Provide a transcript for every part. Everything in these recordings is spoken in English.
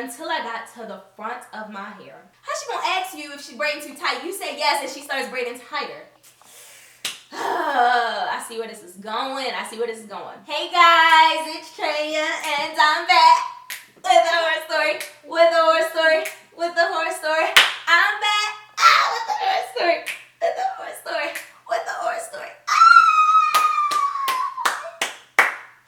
until I got to the front of my hair. How's she gonna ask you if she's braiding too tight? You say yes and she starts braiding tighter. I see where this is going. I see where this is going. Hey guys, it's Traeh and I'm back with a horror story, with a horror story, with a horror story. I'm back with the horror story, with the horror story, with the horror story.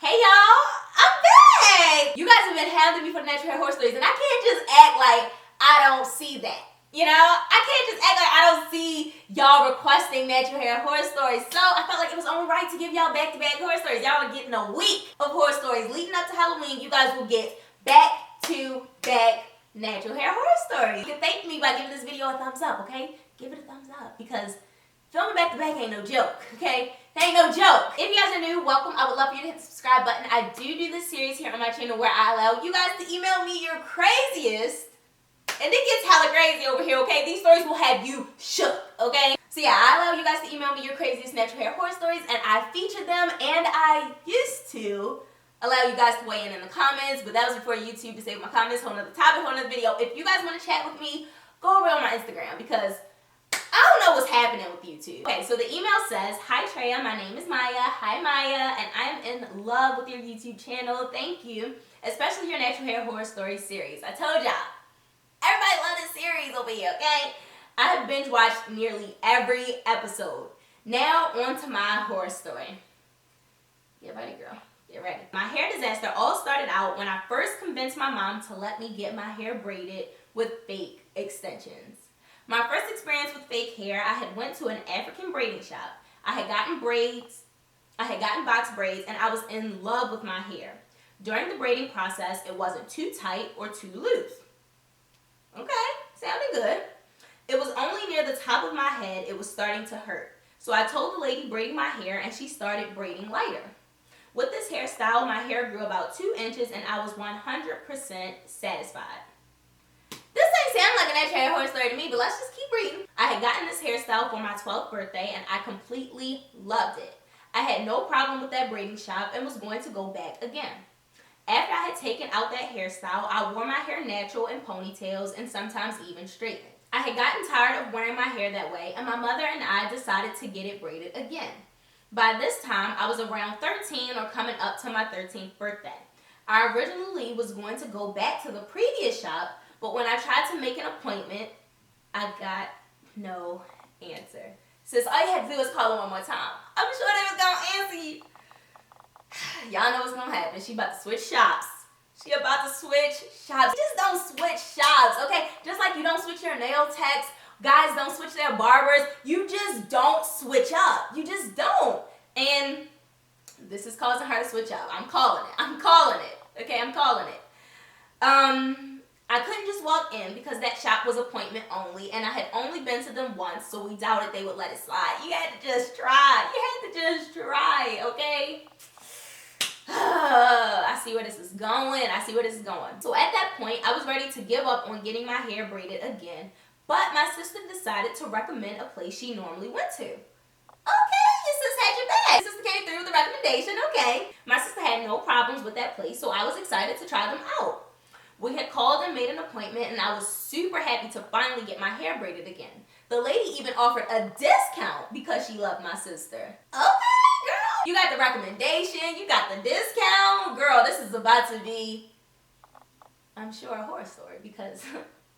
Hey y'all, I'm back. You guys have been hounding me for the natural hair horror stories, and I can't just act like I don't see that. You know, I can't just act like I don't see y'all requesting natural hair horror stories. So I felt like it was only right to give y'all back-to-back horror stories. Y'all are getting a week of horror stories. Leading up to Halloween, you guys will get back-to-back natural hair horror stories. You can thank me by giving this video a thumbs up, okay? Give it a thumbs up because filming back-to-back ain't no joke, okay? That ain't no joke. If you guys are new, welcome. I would love for you to hit the subscribe button. I do this series here on my channel where I allow you guys to email me your craziest. And it gets hella crazy over here, okay? These stories will have you shook, okay? So yeah, I allow you guys to email me your craziest natural hair horror stories, and I feature them, and I used to allow you guys to weigh in the comments, but that was before YouTube disabled my comments. Whole nother topic, whole nother video. If you guys want to chat with me, go over on my Instagram, because I don't know what's happening with YouTube. Okay, so the email says, "Hi Traeh, my name is Maya. Hi Maya, and I am in love with your YouTube channel. Thank you, especially your natural hair horror story series. I told y'all. Everybody love this series over here, okay? I have binge watched nearly every episode. Now on to my horror story." Get ready, girl. Get ready. My hair disaster all started out when I first convinced my mom to let me get my hair braided with fake extensions. My first experience with fake hair, I had went to an African braiding shop. I had gotten box braids, and I was in love with my hair. During the braiding process, it wasn't too tight or too loose. Okay, sounded good. It was only near the top of my head it was starting to hurt. So I told the lady braiding my hair, and she started braiding lighter. With this hairstyle, my hair grew about 2 inches, and I was 100% satisfied. This ain't sound like a natural hair horror story to me, but let's just keep reading. I had gotten this hairstyle for my 12th birthday, and I completely loved it. I had no problem with that braiding shop and was going to go back again. After I had taken out that hairstyle, I wore my hair natural in ponytails and sometimes even straightened. I had gotten tired of wearing my hair that way, and my mother and I decided to get it braided again. By this time, I was around 13 or coming up to my 13th birthday. I originally was going to go back to the previous shop, but when I tried to make an appointment, I got no answer. Sis, all you had to do was call her one more time. I'm sure they was going to answer you. Y'all know what's gonna happen. She about to switch shops. She about to switch shops. Just don't switch shops, okay? Just like you don't switch your nail techs, guys don't switch their barbers. You just don't switch up. You just don't. And this is causing her to switch up. I'm calling it. I'm calling it. Okay, I'm calling it. I couldn't just walk in because that shop was appointment only, and I had only been to them once, so we doubted they would let it slide. You had to just try. You had to just try, okay? I see where this is going. I see where this is going. So at that point, I was ready to give up on getting my hair braided again, but my sister decided to recommend a place she normally went to. Okay, your sister had your back. Your sister came through with the recommendation, okay. My sister had no problems with that place, so I was excited to try them out. We had called and made an appointment, and I was super happy to finally get my hair braided again. The lady even offered a discount because she loved my sister. Okay. Girl, you got the recommendation, you got the discount. Girl, this is about to be, I'm sure, a horror story because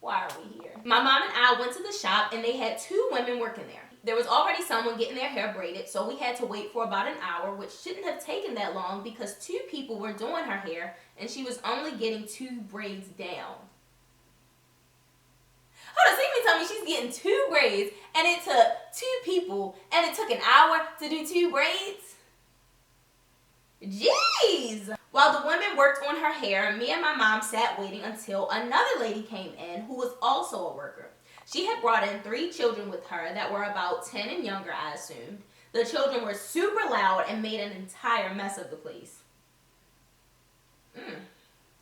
why are we here? My mom and I went to the shop and they had 2 women working there. There was already someone getting their hair braided, so we had to wait for about an hour, which shouldn't have taken that long because 2 people were doing her hair and she was only getting 2 braids down. Hold on, so you mean tell me she's getting 2 braids and it took 2 people and it took an hour to do 2 braids? Jeez! While the women worked on her hair, me and my mom sat waiting until another lady came in who was also a worker. She had brought in 3 children with her that were about 10 and younger, I assumed. The children were super loud and made an entire mess of the place.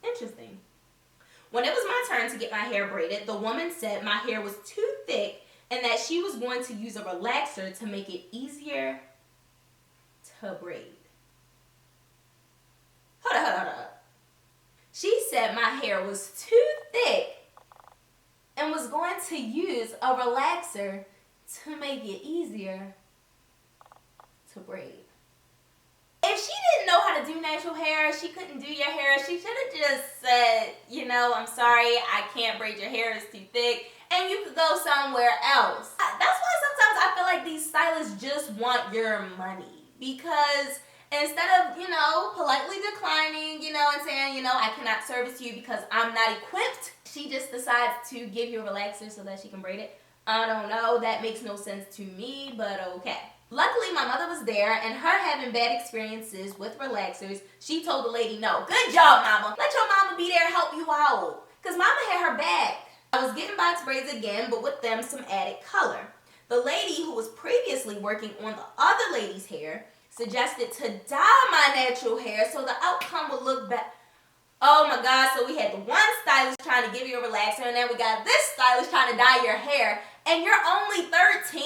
Interesting. When it was my turn to get my hair braided, the woman said my hair was too thick and that she was going to use a relaxer to make it easier to braid. Hold up. She said my hair was too thick and was going to use a relaxer to make it easier to braid. If she didn't know how to do natural hair, she couldn't do your hair, she should have just said, you know, I'm sorry, I can't braid your hair, it's too thick, and you could go somewhere else. That's why sometimes I feel like these stylists just want your money, because instead of, you know, politely declining, you know, and saying, you know, I cannot service you because I'm not equipped, she just decides to give you a relaxer so that she can braid it. I don't know, that makes no sense to me, but okay. Luckily, my mother was there, and her having bad experiences with relaxers, she told the lady, no, good job, mama. Let your mama be there to help you out, because mama had her back. I was getting box braids again, but with them some added color. The lady who was previously working on the other lady's hair suggested to dye my natural hair so the outcome would look better. Oh my God, so we had the one stylist trying to give you a relaxer, and then we got this stylist trying to dye your hair, and you're only 13?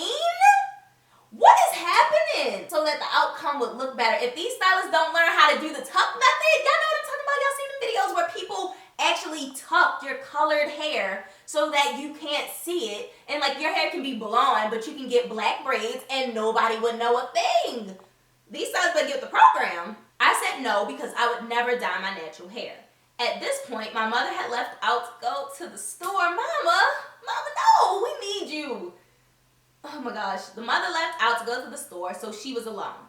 What is happening? So that the outcome would look better. If these stylists don't learn how to do the tuck method, y'all know what I'm talking about? Y'all seen the videos where people actually tuck your colored hair so that you can't see it, and like your hair can be blonde, but you can get black braids and nobody would know a thing. These stylists better get with the program. I said no because I would never dye my natural hair. At this point, my mother had left out to go to the store. Mama, no, we need you. Oh my gosh, the mother left out to go to the store, so she was alone.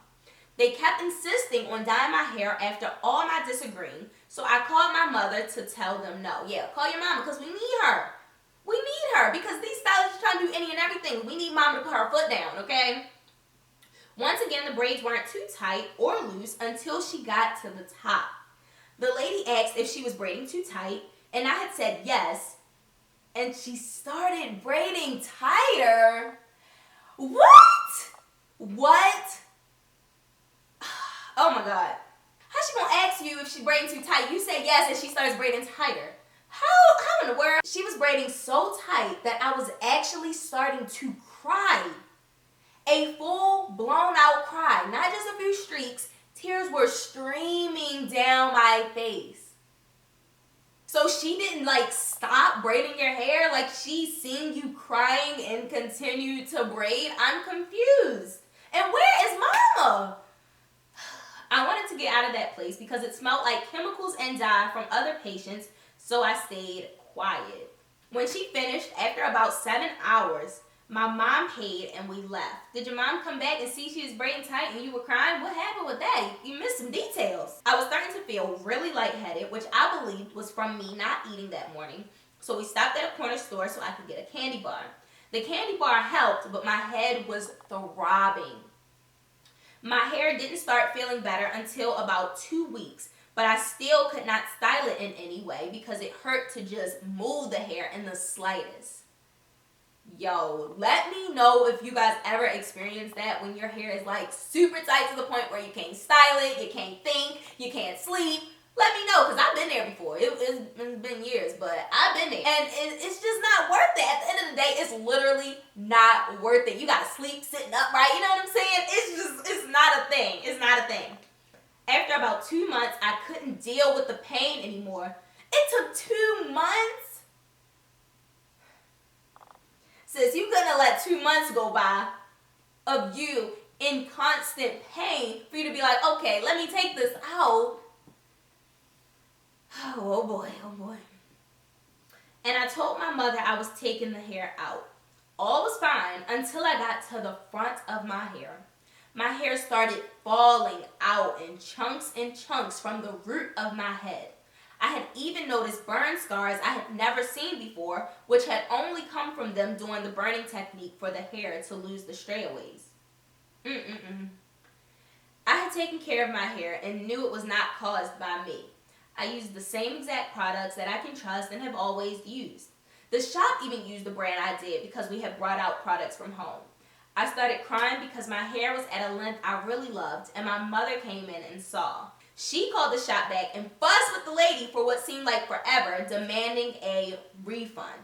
They kept insisting on dyeing my hair after all my disagreeing, so I called my mother to tell them no. Yeah, call your mama because we need her. We need her because these stylists are trying to do any and everything. We need mama to put her foot down, okay? Once again, the braids weren't too tight or loose until she got to the top. The lady asked if she was braiding too tight, and I had said yes, and she started braiding tighter. What? Oh my God. How she gonna ask you if she's braiding too tight? You say yes and she starts braiding tighter. How in the world? She was braiding so tight that I was actually starting to cry. A full blown out cry, not just a few streaks. Tears were streaming down my face. So she didn't like stop braiding your hair, like she seen you crying and continued to braid? I'm confused. And where is mama? I wanted to get out of that place because it smelled like chemicals and dye from other patients, so I stayed quiet. When she finished, after about 7 hours, my mom paid and we left. Did your mom come back and see she was braiding tight and you were crying? What happened with that? You missed some details. I was starting to feel really lightheaded, which I believed was from me not eating that morning. So we stopped at a corner store so I could get a candy bar. The candy bar helped, but my head was throbbing. My hair didn't start feeling better until about 2 weeks, but I still could not style it in any way because it hurt to just move the hair in the slightest. Yo, let me know if you guys ever experienced that when your hair is like super tight to the point where you can't style it, you can't think, you can't sleep. Let me know because I've been there before. It's been years, but I've been there. And it's just not worth it. At the end of the day, it's literally not worth it. You got to sleep sitting upright. You know what I'm saying? It's not a thing. It's not a thing. After about 2 months, I couldn't deal with the pain anymore. It took 2 months. Sis, you couldn't let 2 months go by of you in constant pain for you to be like, okay, let me take this out. Oh boy, oh boy. And I told my mother I was taking the hair out. All was fine until I got to the front of my hair. My hair started falling out in chunks from the root of my head. I had even noticed burn scars I had never seen before, which had only come from them doing the burning technique for the hair to lose the strayaways. I had taken care of my hair and knew it was not caused by me. I used the same exact products that I can trust and have always used. The shop even used the brand I did because we had brought out products from home. I started crying because my hair was at a length I really loved, and my mother came in and saw. She called the shop back and fussed with the lady for what seemed like forever, demanding a refund.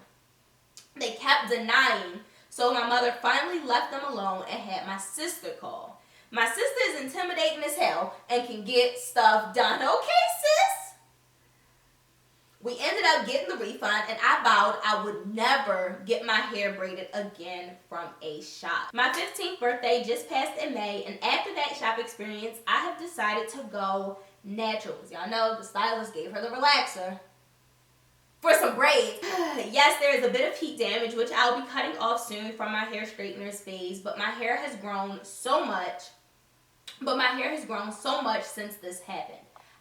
They kept denying, so my mother finally left them alone and had my sister call. My sister is intimidating as hell and can get stuff done. Okay, sis? We ended up getting the refund, and I vowed I would never get my hair braided again from a shop. My 15th birthday just passed in May, and after that shop experience, I have decided to go natural. As y'all know, the stylist gave her the relaxer for some braids. Yes, there is a bit of heat damage, which I'll be cutting off soon from my hair straightener's phase, but my hair has grown so much. Since this happened.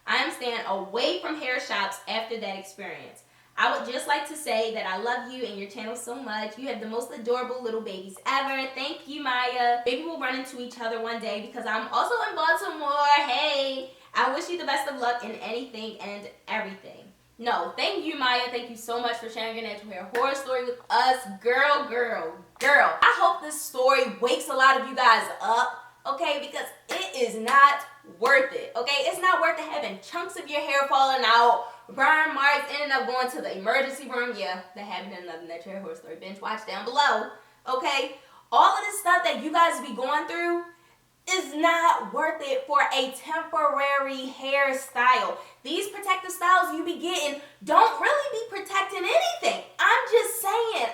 I am staying away from hair shops after that experience. I would just like to say that I love you and your channel so much. You have the most adorable little babies ever. Thank you, Maya. Maybe we'll run into each other one day because I'm also in Baltimore. Hey, I wish you the best of luck in anything and everything. No, thank you, Maya. Thank you so much for sharing your natural hair horror story with us. Girl. I hope this story wakes a lot of you guys up, okay? Because it is not worth it, okay? It's not worth it having chunks of your hair falling out, burn marks, ending up going to the emergency room. Yeah, that happened in another natural hair horror story. Binge watch down below, okay? All of this stuff that you guys be going through is not worth it for a temporary hairstyle. These protective styles you be getting don't really be protecting anything. I'm just saying.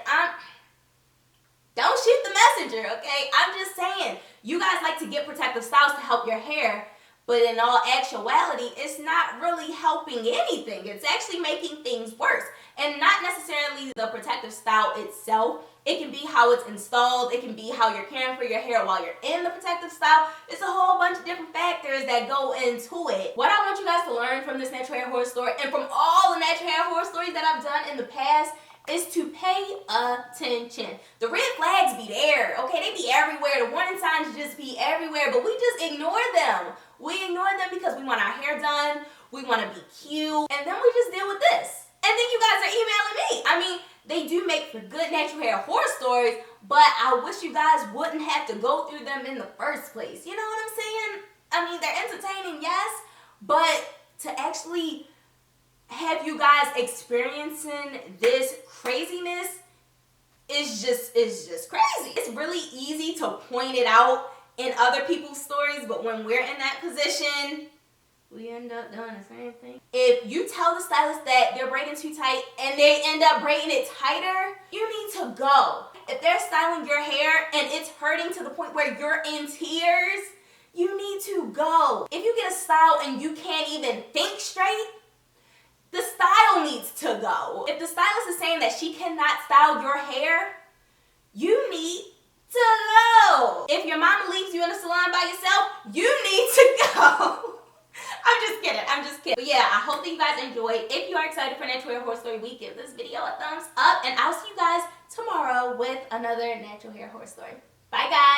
Don't shoot the messenger, okay? I'm just saying. You guys like to get protective styles to help your hair, but in all actuality, it's not really helping anything. It's actually making things worse. And not necessarily the protective style itself. It can be how it's installed. It can be how you're caring for your hair while you're in the protective style. It's a whole bunch of different factors that go into it. What I want you guys to learn from this natural hair horror story and from all the natural hair horror stories that I've done in the past is to pay attention. The red flags be there, okay? They be everywhere. The warning signs just be everywhere, but we just ignore them. We ignore them because we want our hair done, we want to be cute, and then we just deal with this. And then you guys are emailing me. I mean, they do make for good natural hair horror stories, but I wish you guys wouldn't have to go through them in the first place. You know what I'm saying? I mean, they're entertaining, yes, but to actually have you guys experiencing this craziness is just crazy. It's really easy to point it out in other people's stories, but when we're in that position, we end up doing the same thing. If you tell the stylist that they're braiding too tight and they end up braiding it tighter, you need to go. If they're styling your hair and it's hurting to the point where you're in tears, you need to go. If you get a style and you can't even think straight, the style needs to go. If the stylist is saying that she cannot style your hair, you need to go. If your mama leaves you in a salon by yourself, you need to go. I'm just kidding. But yeah, I hope that you guys enjoyed. If you are excited for Natural Hair Horror Story Week, give this video a thumbs up, and I'll see you guys tomorrow with another Natural Hair Horror Story. Bye, guys.